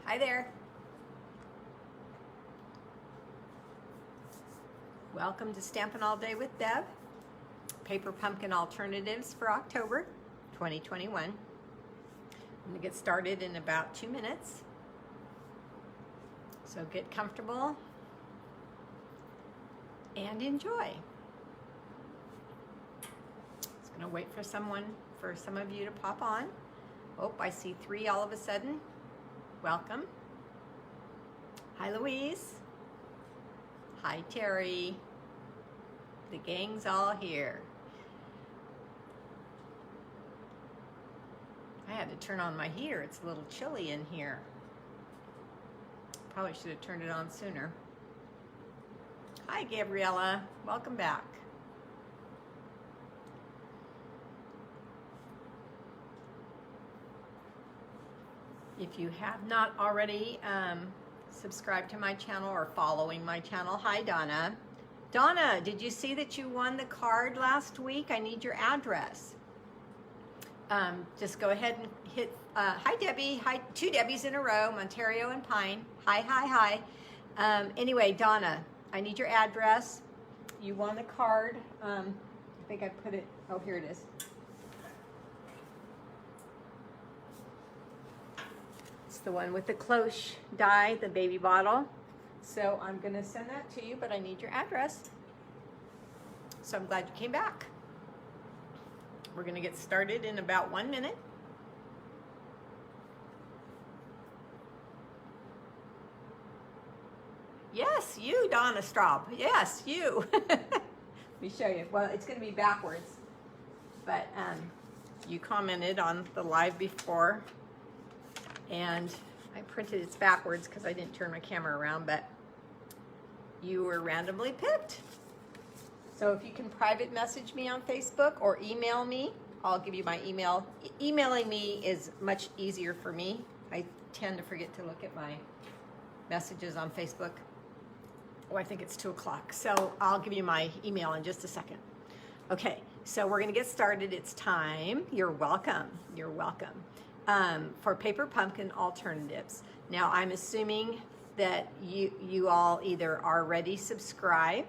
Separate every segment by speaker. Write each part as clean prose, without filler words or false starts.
Speaker 1: Hi there. Welcome to Stampin' All Day with Bev. Paper pumpkin alternatives for October 2021. I'm going to get started in about 2 minutes. So get comfortable and enjoy. Just going to wait for some of you to pop on. Oh, I see 3 all of a sudden. Welcome. Hi, Louise. Hi, Terry. The gang's all here. I had to turn on my heater. It's a little chilly in here. Probably should have turned it on sooner. Hi, Gabriella. Welcome back. If you have not already subscribed to my channel or following my channel, hi, Donna. Donna, did you see that you won the card last week? I need your address. Just go ahead and hit, hi, Debbie. Hi, 2 Debbies in a row, Ontario and Pine. Hi, hi, hi. Anyway, Donna, I need your address. You won the card. I think I put it, oh, here it is. The one with the cloche die, the baby bottle. So I'm gonna send that to you, but I need your address. So I'm glad you came back. We're gonna get started in about 1 minute. Yes, you, Donna Straub. Yes, you. Let me show you. Well, it's gonna be backwards, but you commented on the live before. And I printed it's backwards because I didn't turn my camera around, but you were randomly picked. So if you can private message me on Facebook or email me, I'll give you my email. Emailing me is much easier for me. I tend to forget to look at my messages on Facebook. Oh, I think it's 2 o'clock. So I'll give you my email in just a second. Okay, so we're gonna get started. It's time. You're welcome. You're welcome. For paper pumpkin alternatives. Now I'm assuming that you all either already subscribe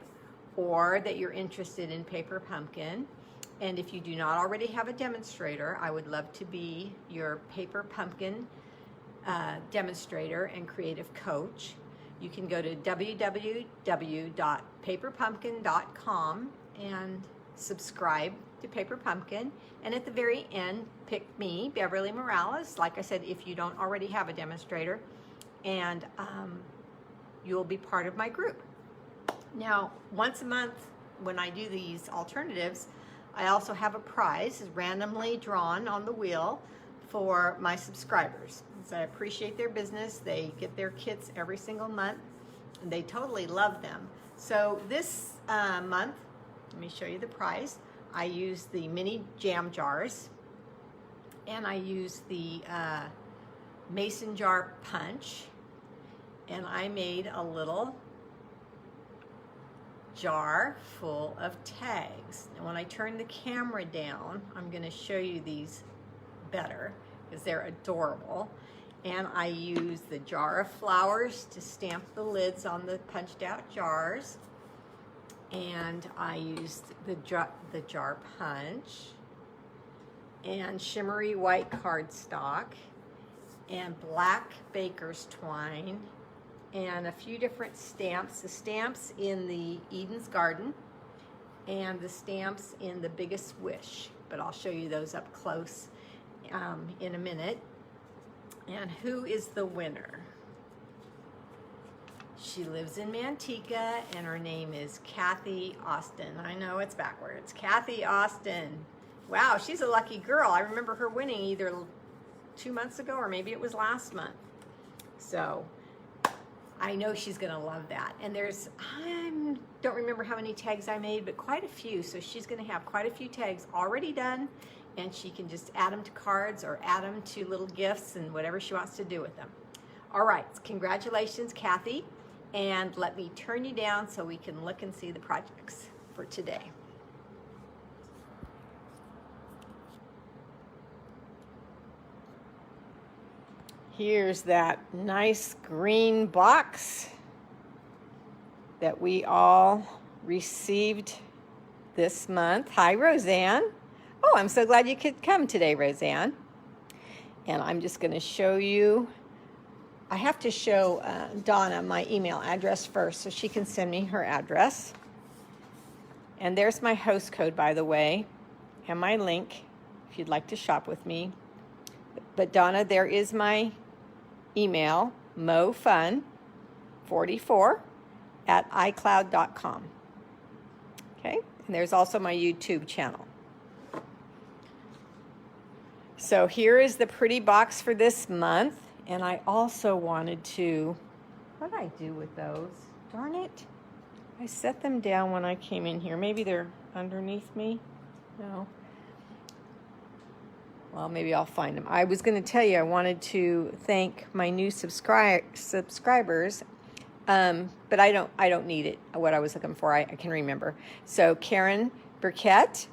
Speaker 1: or that you're interested in paper pumpkin. And if you do not already have a demonstrator, I would love to be your paper pumpkin demonstrator and creative coach. You can go to www.paperpumpkin.com and subscribe to Paper Pumpkin, and at the very end pick me, Beverlee Morales, like I said, if you don't already have a demonstrator, and you'll be part of my group. Now once a month when I do these alternatives, I also have a prize randomly drawn on the wheel for my subscribers. So I appreciate their business. They get their kits every single month and they totally love them. So this month, let me show you the prize. I use the mini jam jars, and I use the mason jar punch, and I made a little jar full of tags. And when I turn the camera down, I'm going to show you these better because they're adorable. And I use the jar of flowers to stamp the lids on the punched out jars. And I used the jar punch and shimmery white cardstock and black baker's twine and a few different stamps. The stamps in the Eden's Garden and the stamps in the Biggest Wish, but I'll show you those up close in a minute. And who is the winner? She lives in Manteca, and her name is Kathy Austin. I know it's backwards. Kathy Austin. Wow, she's a lucky girl. I remember her winning either 2 months ago or maybe it was last month. So I know she's gonna love that. And there's, I don't remember how many tags I made, but quite a few. So she's gonna have quite a few tags already done, and she can just add them to cards or add them to little gifts and whatever she wants to do with them. All right, congratulations, Kathy. And let me turn you down so we can look and see the projects for today. Here's that nice green box that we all received this month. Hi, Roseanne. Oh, I'm so glad you could come today, Roseanne. And I'm just going to show you. I have to show Donna my email address first so she can send me her address. And there's my host code, by the way, and my link if you'd like to shop with me. But Donna, there is my email, mofun44@icloud.com. Okay, and there's also my YouTube channel. So here is the pretty box for this month. And I also wanted to, what did I do with those? Darn it. I set them down when I came in here. Maybe they're underneath me. No. Well, maybe I'll find them. I was going to tell you I wanted to thank my new subscribers, but I don't need it. What I was looking for, I can remember. So Karen Burkett,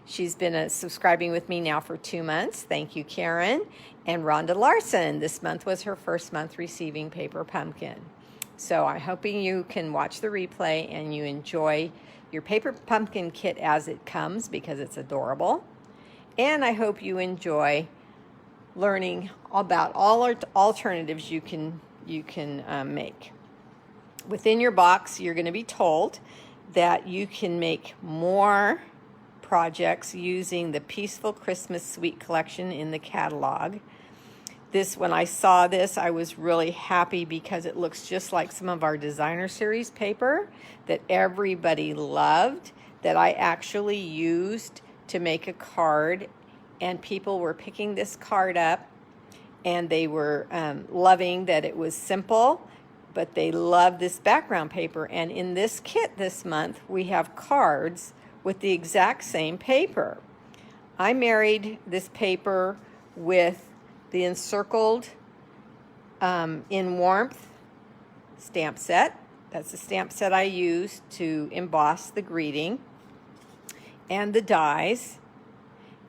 Speaker 1: she's been subscribing with me now for 2 months. Thank you, Karen. And Rhonda Larson, this month was her first month receiving Paper Pumpkin. So I'm hoping you can watch the replay and you enjoy your Paper Pumpkin kit as it comes because it's adorable. And I hope you enjoy learning about all alternatives you can make. Within your box, you're going to be told that you can make more projects using the Peaceful Christmas Suite collection in the catalog. When I saw this, I was really happy because it looks just like some of our designer series paper that everybody loved, that I actually used to make a card, and people were picking this card up and they were loving that it was simple, but they loved this background paper. And in this kit this month, we have cards with the exact same paper. I married this paper with the encircled in warmth stamp set. That's the stamp set I used to emboss the greeting, and the dies,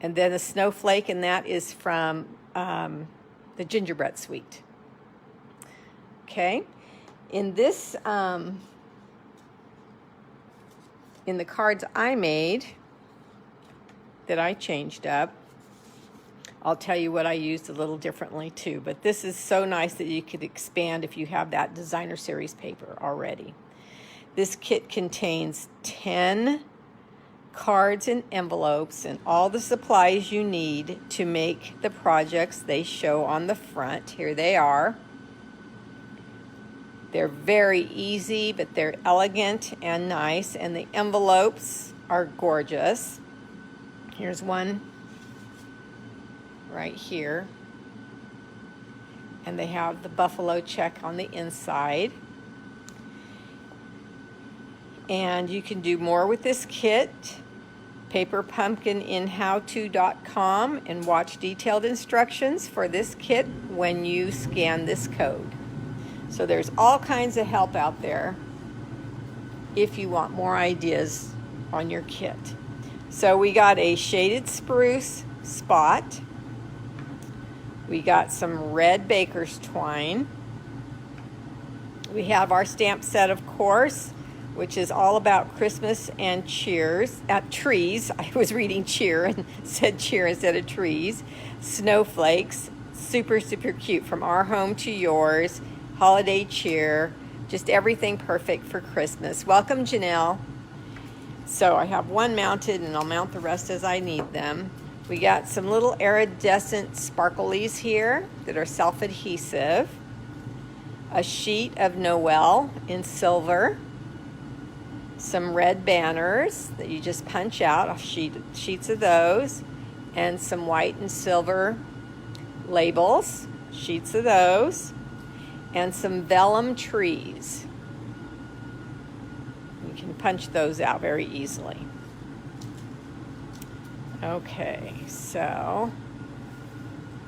Speaker 1: and then a snowflake, and that is from the gingerbread suite. Okay, in this in the cards I made that I changed up, I'll tell you what I used a little differently too, but this is so nice that you could expand if you have that designer series paper already. This kit contains 10 cards and envelopes and all the supplies you need to make the projects they show on the front. Here they are. They're very easy, but they're elegant and nice, and the envelopes are gorgeous. Here's one right here, and they have the buffalo check on the inside. And you can do more with this kit. paperpumpkininhowto.com and watch detailed instructions for this kit when you scan this code. So there's all kinds of help out there if you want more ideas on your kit. So we got a shaded spruce spot. We got some red baker's twine. We have our stamp set, of course, which is all about Christmas and trees. I was reading cheer and said cheer instead of trees. Snowflakes, super, super cute. From our home to yours. Holiday cheer, just everything perfect for Christmas. Welcome, Janelle. So I have one mounted, and I'll mount the rest as I need them. We got some little iridescent sparklies here that are self-adhesive. A sheet of Noel in silver. Some red banners that you just punch out, sheets of those. And some white and silver labels, sheets of those. And some vellum trees. You can punch those out very easily. Okay, so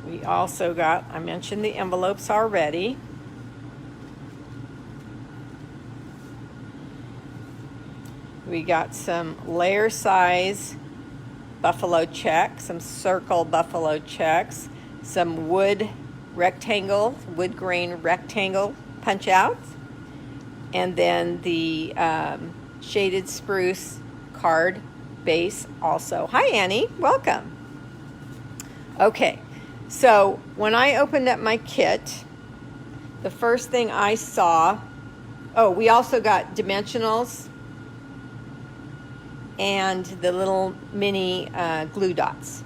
Speaker 1: we also got, I mentioned the envelopes already. We got some layer size buffalo check, some circle buffalo checks, some wood rectangle, wood grain rectangle punch outs, and then the shaded spruce card base also. Hi Annie, welcome. Okay, so when I opened up my kit, the first thing I saw, oh, we also got dimensionals and the little mini glue dots.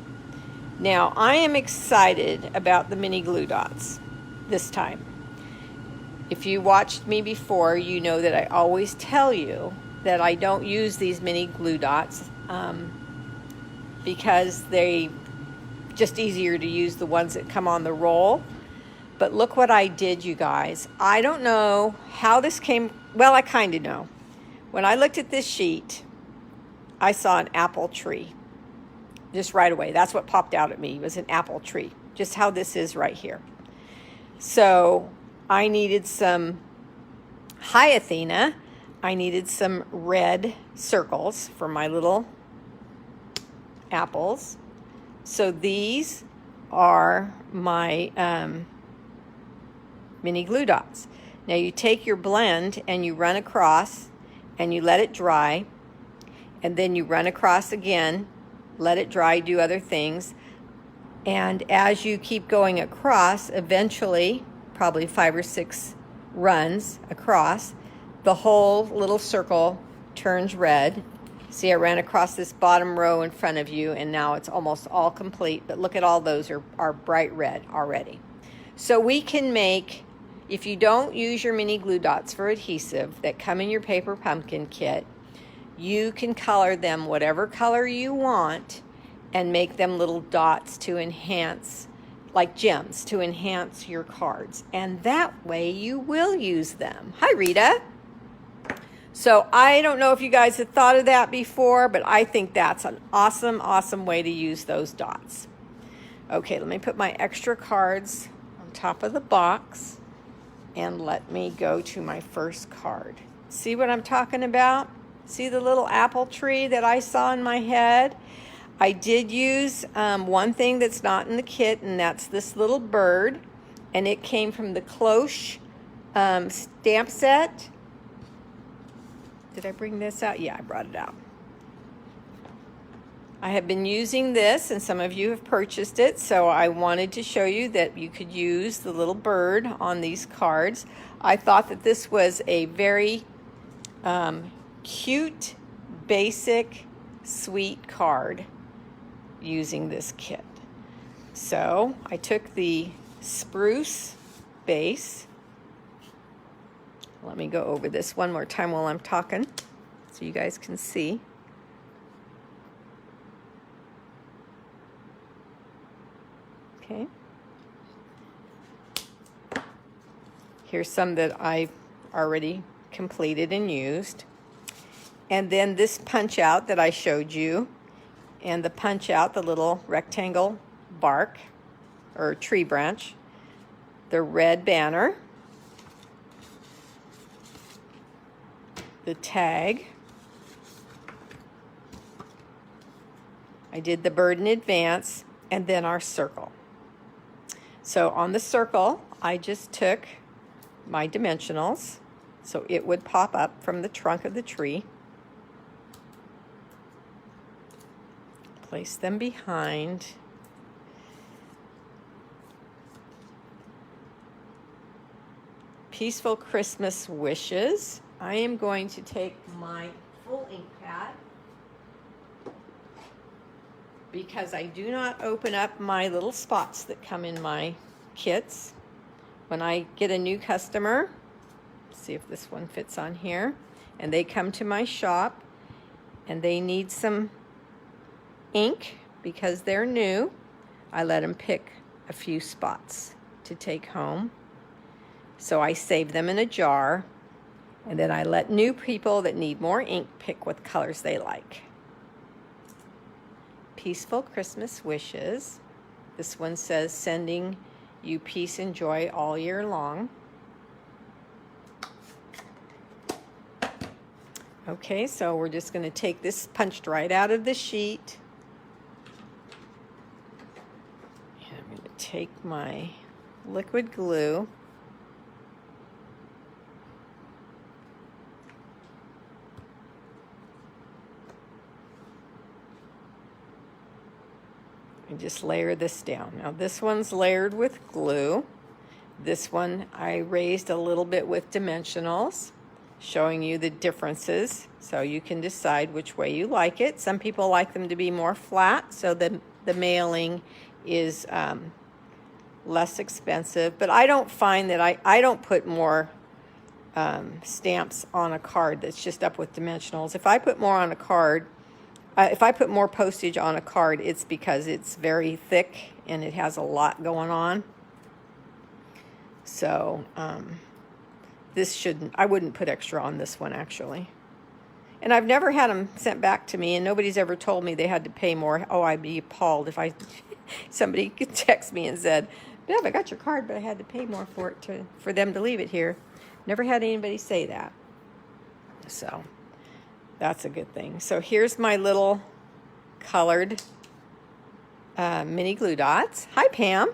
Speaker 1: Now, I am excited about the mini glue dots this time. If you watched me before, you know that I always tell you that I don't use these mini glue dots because they just easier to use the ones that come on the roll. But look what I did, you guys. I don't know how this came, well, I kind of know. When I looked at this sheet, I saw an apple tree. Just right away. That's what popped out at me, was an apple tree. Just how this is right here. So I needed some, hi Athena, I needed some red circles for my little apples. So these are my mini glue dots. Now you take your blend and you run across and you let it dry, and then you run across again, let it dry, do other things, and as you keep going across, eventually, probably 5 or 6 runs across, the whole little circle turns red. See, I ran across this bottom row in front of you, and now it's almost all complete, but look at all those are bright red already. So we can make, if you don't use your mini glue dots for adhesive that come in your paper pumpkin kit, you can color them whatever color you want and make them little dots to enhance, like gems, to enhance your cards. And that way you will use them. Hi, Rita. So I don't know if you guys have thought of that before, but I think that's an awesome, awesome way to use those dots. Okay, let me put my extra cards on top of the box and let me go to my first card. See what I'm talking about? See the little apple tree that I saw in my head? I did use one thing that's not in the kit, and that's this little bird. And it came from the cloche stamp set. Did I bring this out? Yeah, I brought it out. I have been using this, and some of you have purchased it, so I wanted to show you that you could use the little bird on these cards. I thought that this was a very cute, basic, sweet card using this kit. So I took the spruce base. Let me go over this one more time while I'm talking so you guys can see. Okay. Here's some that I've already completed and used. And then this punch out that I showed you, and the punch out, the little rectangle bark or tree branch, the red banner, the tag. I did the bird in advance, and then our circle. So on the circle, I just took my dimensionals, so it would pop up from the trunk of the tree. Place them behind. Peaceful Christmas wishes. I am going to take my full ink pad because I do not open up my little spots that come in my kits. When I get a new customer, see if this one fits on here, and they come to my shop and they need some ink because they're new, I let them pick a few spots to take home. So I save them in a jar, and then I let new people that need more ink pick what colors they like. Peaceful Christmas wishes. This one says, sending you peace and joy all year long. Okay, so we're just going to take this punched right out of the sheet. And I'm going to take my liquid glue. And just layer this down. Now this one's layered with glue. This one I raised a little bit with dimensionals, showing you the differences so you can decide which way you like it. Some people like them to be more flat so the mailing is less expensive, but I don't find that I don't put more stamps on a card that's just up with dimensionals. If I put more on a card, if I put more postage on a card, it's because it's very thick and it has a lot going on. So this shouldn't, I wouldn't put extra on this one actually. And I've never had them sent back to me, and nobody's ever told me they had to pay more. Oh, I'd be appalled if somebody could text me and said, Bev, I got your card, but I had to pay more for it for them to leave it here. Never had anybody say that. So that's a good thing. So here's my little colored mini glue dots. Hi, Pam.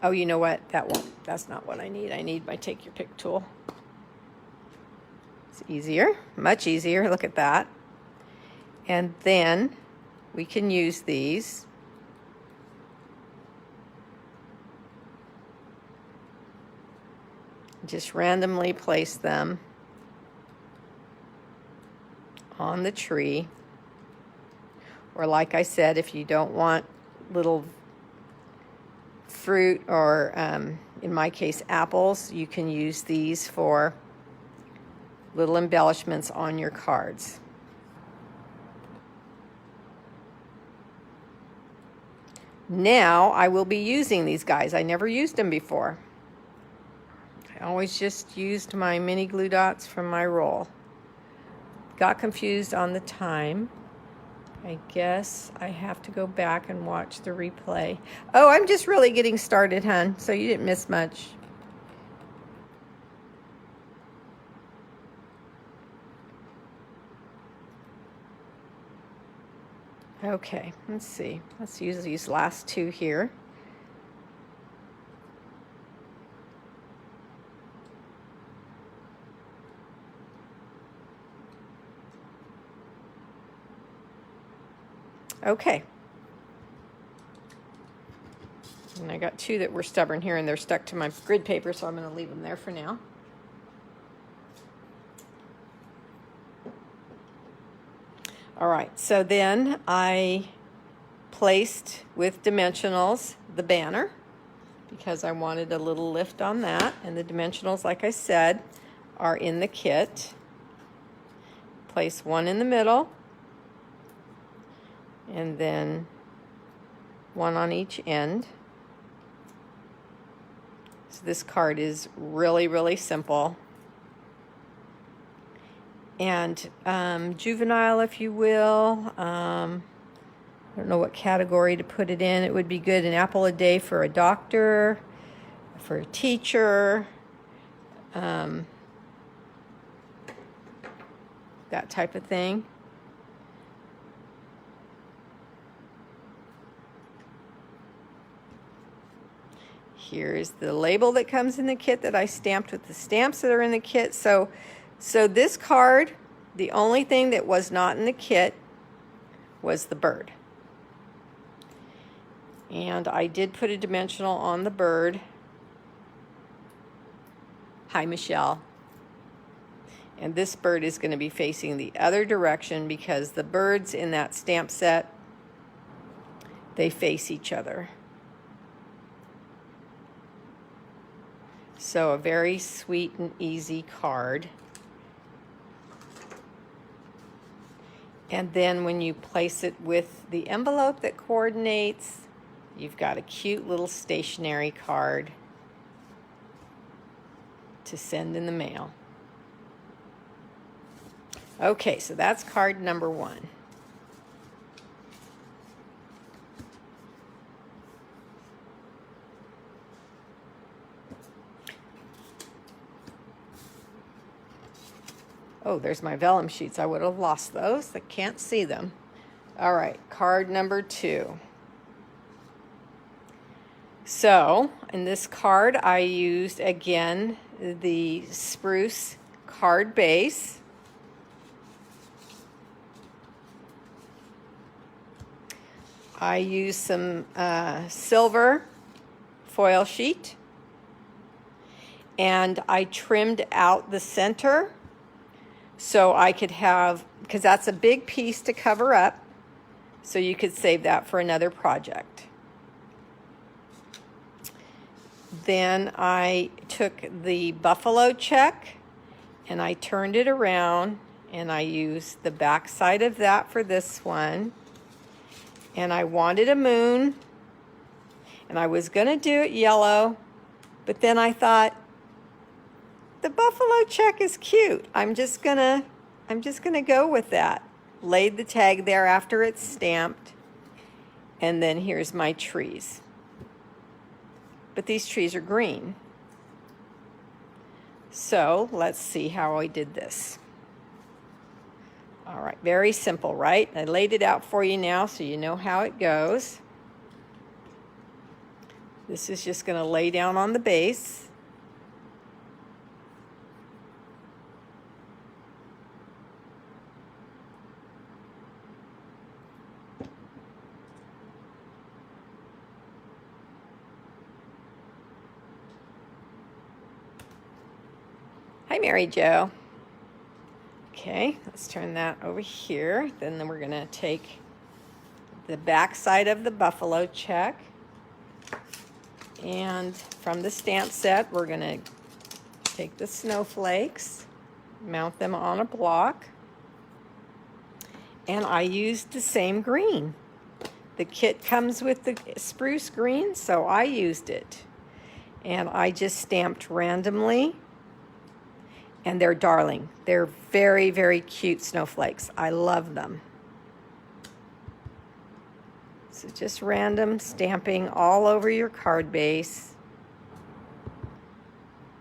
Speaker 1: Oh, you know what? That's not what I need. I need my take your pick tool. It's easier, much easier. Look at that. And then we can use these. Just randomly place them on the tree. Or like I said, if you don't want little fruit or in my case apples, you can use these for little embellishments on your cards. Now I will be using these guys. I never used them before. I always just used my mini glue dots from my roll. Got confused on the time. I guess I have to go back and watch the replay. Oh, I'm just really getting started, hon, so you didn't miss much. Okay, let's see. Let's use these last two here. Okay. And I got two that were stubborn here, and they're stuck to my grid paper, so I'm going to leave them there for now. All right, so then I placed with dimensionals the banner because I wanted a little lift on that, and the dimensionals, like I said, are in the kit. Place one in the middle, and then one on each end. So this card is really, really simple. And juvenile, if you will. I don't know what category to put it in. It would be good, an apple a day for a doctor, for a teacher, that type of thing. Here's the label that comes in the kit that I stamped with the stamps that are in the kit. So this card, the only thing that was not in the kit was the bird. And I did put a dimensional on the bird. Hi, Michelle. And this bird is going to be facing the other direction because the birds in that stamp set, they face each other. So a very sweet and easy card. And then when you place it with the envelope that coordinates, you've got a cute little stationery card to send in the mail. Okay, so that's card number one. Oh, there's my vellum sheets. I would have lost those. I can't see them. All right, card number two. So in this card, I used again the spruce card base. I used some silver foil sheet, and I trimmed out the center so I could have, because that's a big piece to cover up, so you could save that for another project. Then I took the buffalo check and I turned it around, and I used the back side of that for this one. And I wanted a moon, and I was gonna do it yellow, but then I thought, the buffalo check is cute. I'm just gonna go with that. Laid the tag there after it's stamped, and then here's my trees. But these trees are green. So let's see how I did this. All right, very simple, right? I laid it out for you now so you know how it goes. This is just going to lay down on the base. Hi, Mary Jo. Okay, let's turn that over here. Then we're gonna take the back side of the buffalo check, and from the stamp set, we're gonna take the snowflakes, mount them on a block, and I used the same green. The kit comes with the spruce green, so I used it. And I just stamped randomly. And they're darling. They're very, very cute snowflakes. I love them. So just random stamping all over your card base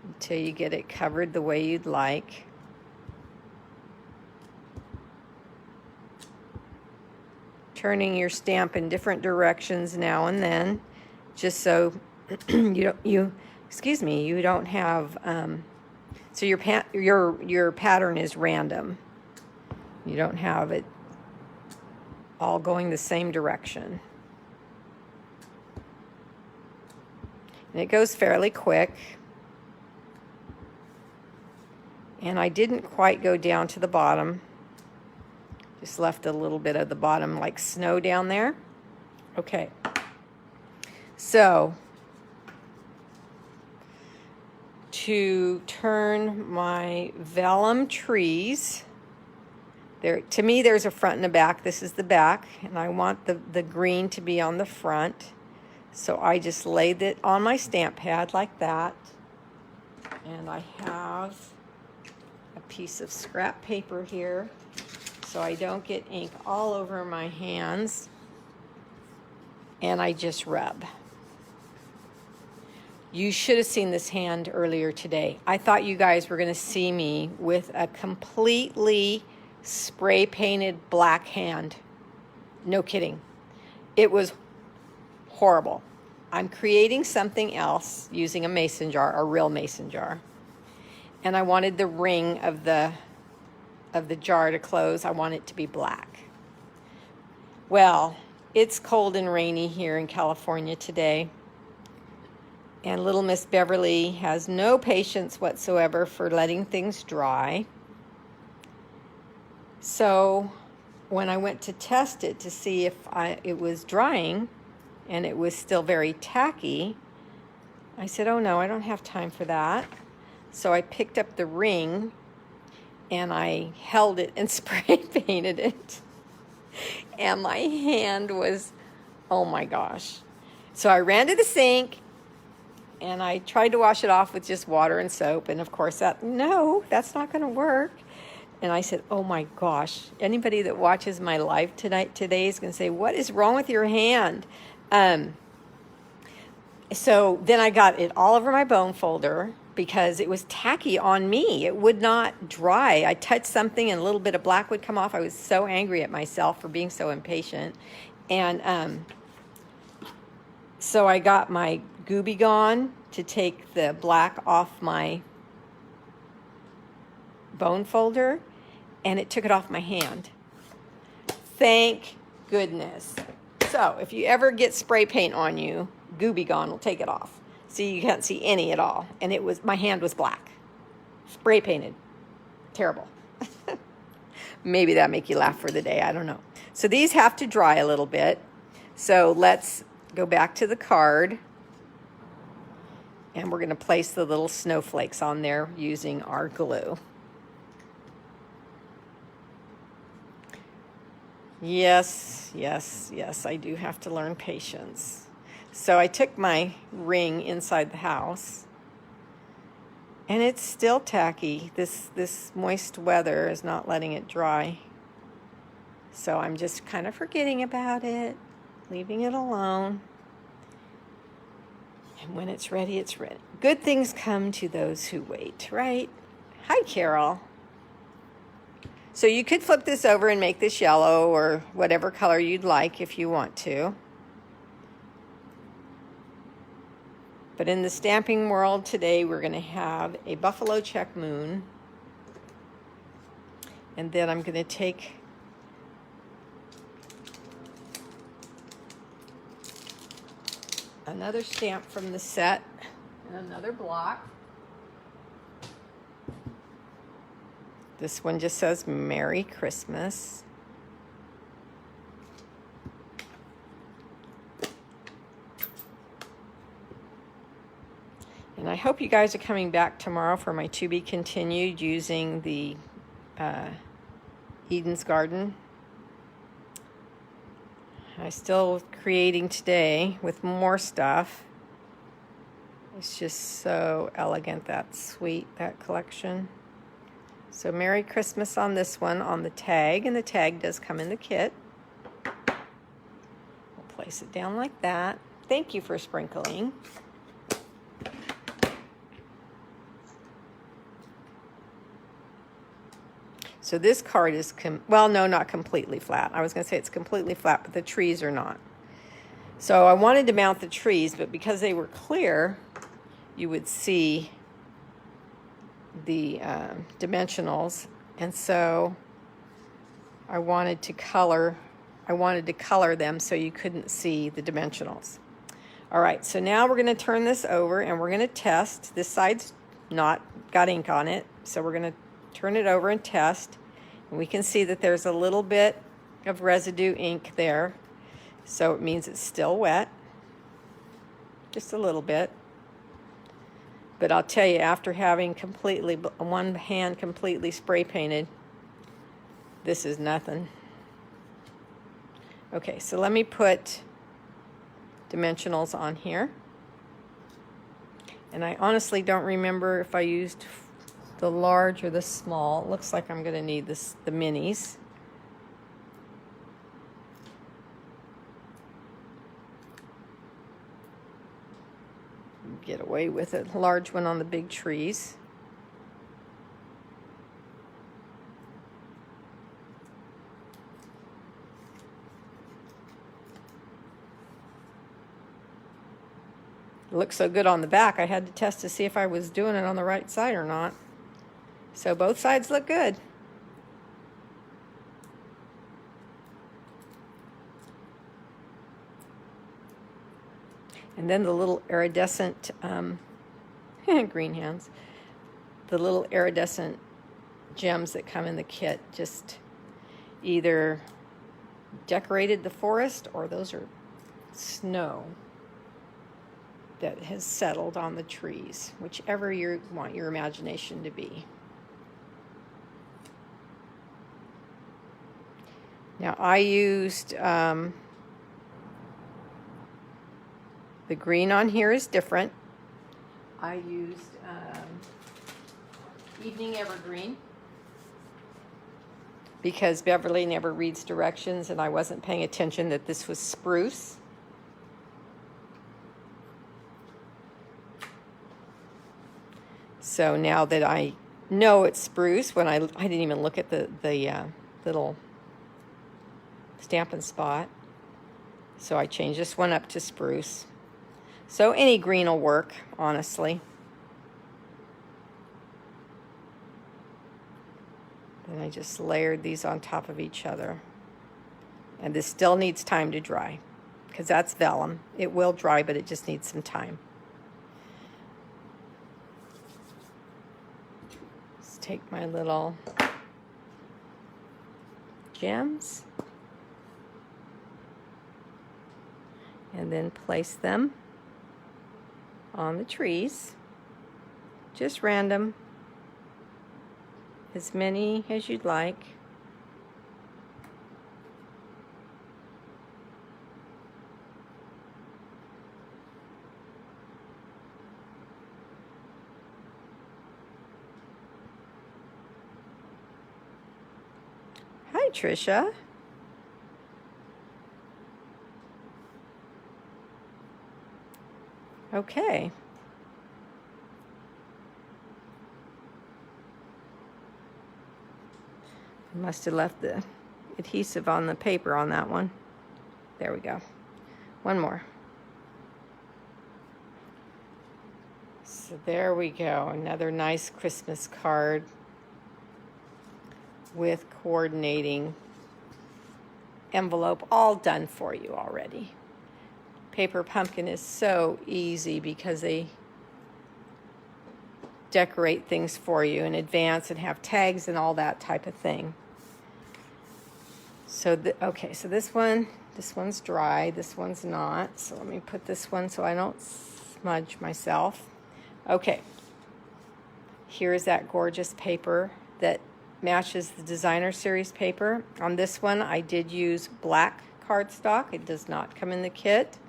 Speaker 1: until you get it covered the way you'd like. Turning your stamp in different directions now and then, just so you don't have. So your pattern is random. You don't have it all going the same direction. And it goes fairly quick. And I didn't quite go down to the bottom. Just left a little bit of the bottom like snow down there. Okay. So to turn my vellum trees, to me there's a front and a back. This is the back, and I want the green to be on the front. So I just laid it on my stamp pad like that. And I have a piece of scrap paper here so I don't get ink all over my hands. And I just rub. You should have seen this hand earlier today. I thought you guys were gonna see me with a completely spray painted black hand. No kidding. It was horrible. I'm creating something else using a mason jar, a real mason jar. And I wanted the ring of the jar to close. I want it to be black. Well, it's cold and rainy here in California today. And little Miss Beverlee has no patience whatsoever for letting things dry. So when I went to test it to see if it was drying and it was still very tacky, I said, oh no, I don't have time for that. So I picked up the ring and I held it and spray painted it. And my hand was, oh my gosh. So I ran to the sink and I tried to wash it off with just water and soap. And of course that's not gonna work. And I said, oh my gosh, anybody that watches my live today is gonna say, what is wrong with your hand? So then I got it all over my bone folder because it was tacky on me. It would not dry. I touched something and a little bit of black would come off. I was so angry at myself for being so impatient. And so I got my Gooby Gone to take the black off my bone folder, and it took it off my hand. Thank goodness. So if you ever get spray paint on you, Gooby Gone will take it off. See, you can't see any at all. And it was, my hand was black. Spray painted. Terrible. Maybe that make you laugh for the day, I don't know. So these have to dry a little bit. So let's go back to the card. And we're going to place the little snowflakes on there using our glue. Yes, yes, yes, I do have to learn patience. So I took my ring inside the house, and it's still tacky. This moist weather is not letting it dry. So I'm just kind of forgetting about it, leaving it alone. And when it's ready, it's ready. Good things come to those who wait, right? Hi, Carol. So you could flip this over and make this yellow or whatever color you'd like if you want to. But in the stamping world today, we're going to have a buffalo check moon. And then I'm going to take another stamp from the set and another block. This one just says Merry Christmas. And I hope you guys are coming back tomorrow for my to be continued using the Eden's Garden. I'm still creating today with more stuff. It's just so elegant, that sweet, that collection. So Merry Christmas on this one, on the tag, and the tag does come in the kit. We'll place it down like that. Thank you for sprinkling. So this card is, well, no, not completely flat. I was going to say it's completely flat, but the trees are not. So I wanted to mount the trees, but because they were clear, you would see the dimensionals, and so I wanted to color them so you couldn't see the dimensionals. All right, so now we're going to turn this over and we're going to test. This side's not got ink on it, so we're going to turn it over and test. And we can see that there's a little bit of residue ink there, so it means it's still wet, just a little bit. But I'll tell you, after having one hand completely spray painted, this is nothing. Okay, so let me put dimensionals on here. And I honestly don't remember if I used the large or the small. It looks like I'm going to need the minis. Get away with it. Large one on the big trees. It looks so good on the back, I had to test to see if I was doing it on the right side or not. So both sides look good. And then the little iridescent, green hands, the little iridescent gems that come in the kit just either decorated the forest, or those are snow that has settled on the trees, whichever you want your imagination to be. Now I used, the green on here is different. I used Evening Evergreen because Beverlee never reads directions and I wasn't paying attention that this was spruce. So now that I know it's spruce, when I didn't even look at the little Stampin' Spot. So I changed this one up to spruce. So any green will work, honestly. And I just layered these on top of each other. And this still needs time to dry, because that's vellum. It will dry, but it just needs some time. Let's take my little gems and then place them on the trees. Just random. As many as you'd like. Hi, Tricia. Okay. I must have left the adhesive on the paper on that one. There we go. One more. So there we go. Another nice Christmas card with coordinating envelope all done for you already. Paper pumpkin is so easy because they decorate things for you in advance and have tags and all that type of thing. So, okay, so this one's dry, this one's not. So let me put this one so I don't smudge myself. Okay, here's that gorgeous paper that matches the designer series paper. On this one, I did use black cardstock. It does not come in the kit.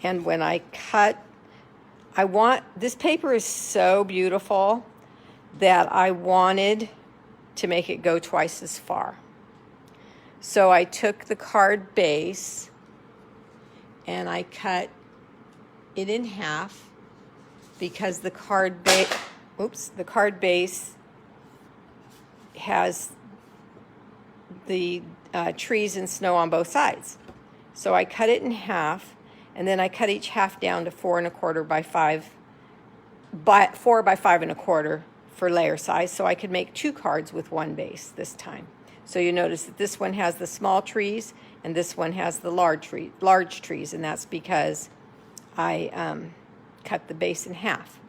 Speaker 1: And when I cut, this paper is so beautiful that I wanted to make it go twice as far. So I took the card base and I cut it in half because the card base has the trees and snow on both sides. So I cut it in half, and then I cut each half down to 4 1/4 by 4 by 5 1/4 for layer size, so I could make 2 cards with one base this time. So you notice that this one has the small trees and this one has the large trees, and that's because I cut the base in half.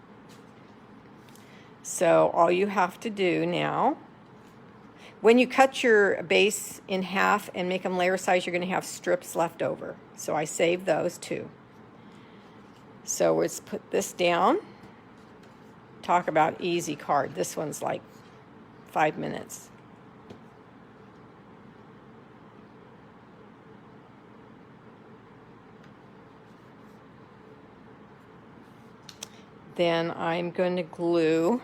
Speaker 1: So all you have to do now, when you cut your base in half and make them layer size, you're going to have strips left over. So I saved those too. So let's put this down. Talk about easy card. This one's like 5 minutes. Then I'm going to glue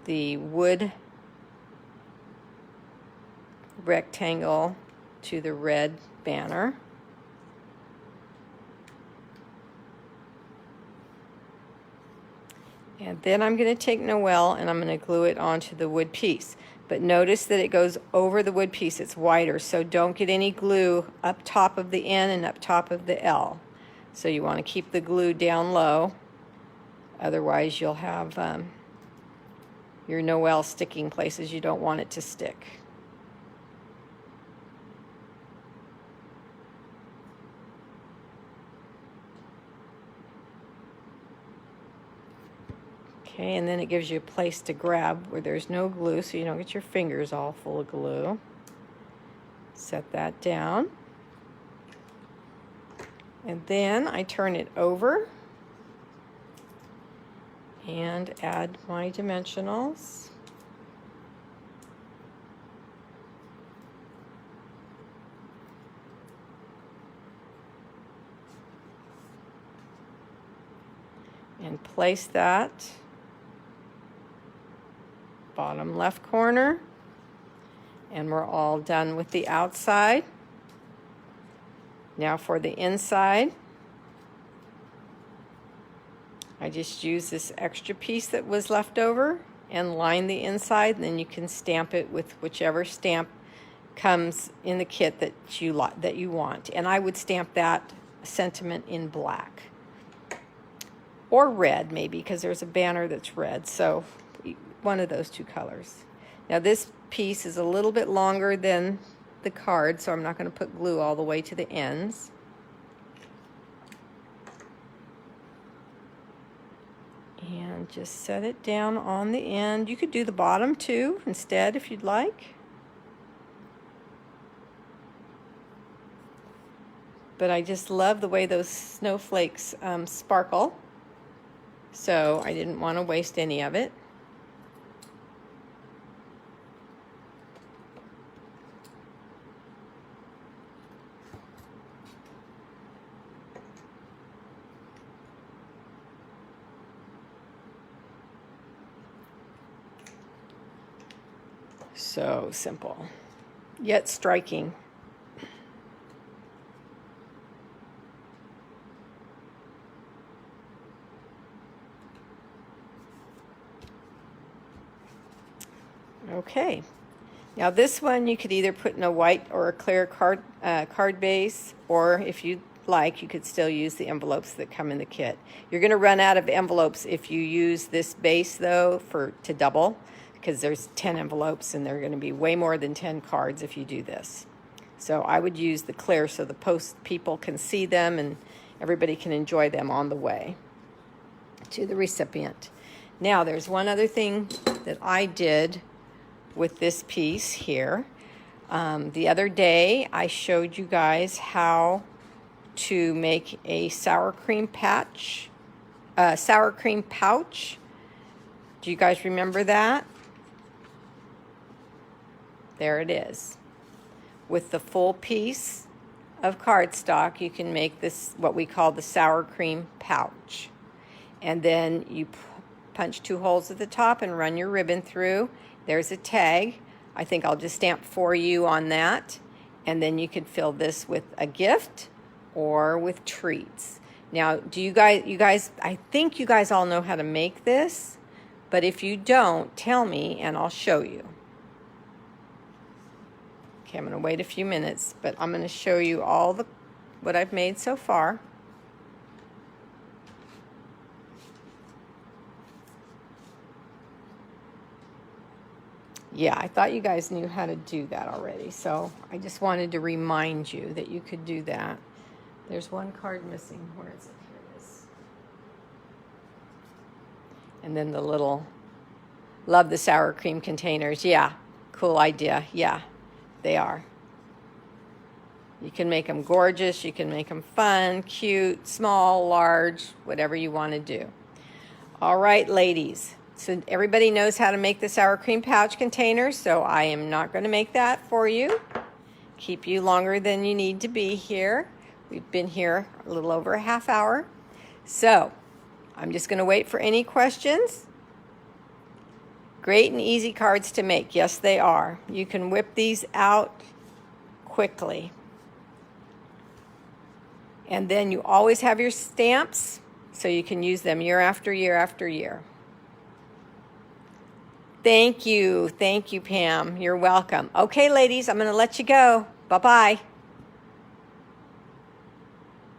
Speaker 1: the wood rectangle to the red banner. And then I'm going to take Noel and I'm going to glue it onto the wood piece. But notice that it goes over the wood piece. It's wider, so don't get any glue up top of the N and up top of the L. So you want to keep the glue down low. Otherwise, you'll have your Noel sticking places you don't want it to stick. Okay, and then it gives you a place to grab where there's no glue so you don't get your fingers all full of glue. Set that down. And then I turn it over and add my dimensionals. And place that bottom left corner, and we're all done with the outside. Now for the inside, I just use this extra piece that was left over and line the inside, and then you can stamp it with whichever stamp comes in the kit that you want. And I would stamp that sentiment in black. Or red, maybe, because there's a banner that's red. So one of those two colors. Now this piece is a little bit longer than the card, so I'm not going to put glue all the way to the ends. And just set it down on the end. You could do the bottom too instead if you'd like. But I just love the way those snowflakes sparkle. So I didn't want to waste any of it. So simple, yet striking. Okay, now this one you could either put in a white or a clear card base, or if you like, you could still use the envelopes that come in the kit. You're going to run out of envelopes if you use this base though to double, because there's 10 envelopes and there are going to be way more than 10 cards if you do this. So I would use the clear so the post people can see them and everybody can enjoy them on the way to the recipient. Now there's one other thing that I did with this piece here. The other day I showed you guys how to make a sour cream pouch. Do you guys remember that? There it is. With the full piece of cardstock, you can make this what we call the sour cream pouch. And then you punch 2 holes at the top and run your ribbon through. There's a tag. I think I'll just stamp for you on that. And then you can fill this with a gift or with treats. Now, do you guys, I think you guys all know how to make this, but if you don't, tell me and I'll show you. Okay, I'm going to wait a few minutes, but I'm going to show you all what I've made so far. Yeah, I thought you guys knew how to do that already, so I just wanted to remind you that you could do that. There's one card missing. Where is it? Here it is. And then the little, love the sour cream containers. Yeah, cool idea. Yeah, they are. You can make them gorgeous. You can make them fun, cute, small, large, whatever you want to do. All right, ladies. So everybody knows how to make the sour cream pouch containers, so I am not going to make that for you. Keep you longer than you need to be here. We've been here a little over a half hour. So I'm just going to wait for any questions. Great and easy cards to make. Yes, they are. You can whip these out quickly. And then you always have your stamps, so you can use them year after year after year. Thank you, Pam. You're welcome. Okay, ladies, I'm going to let you go. Bye-bye.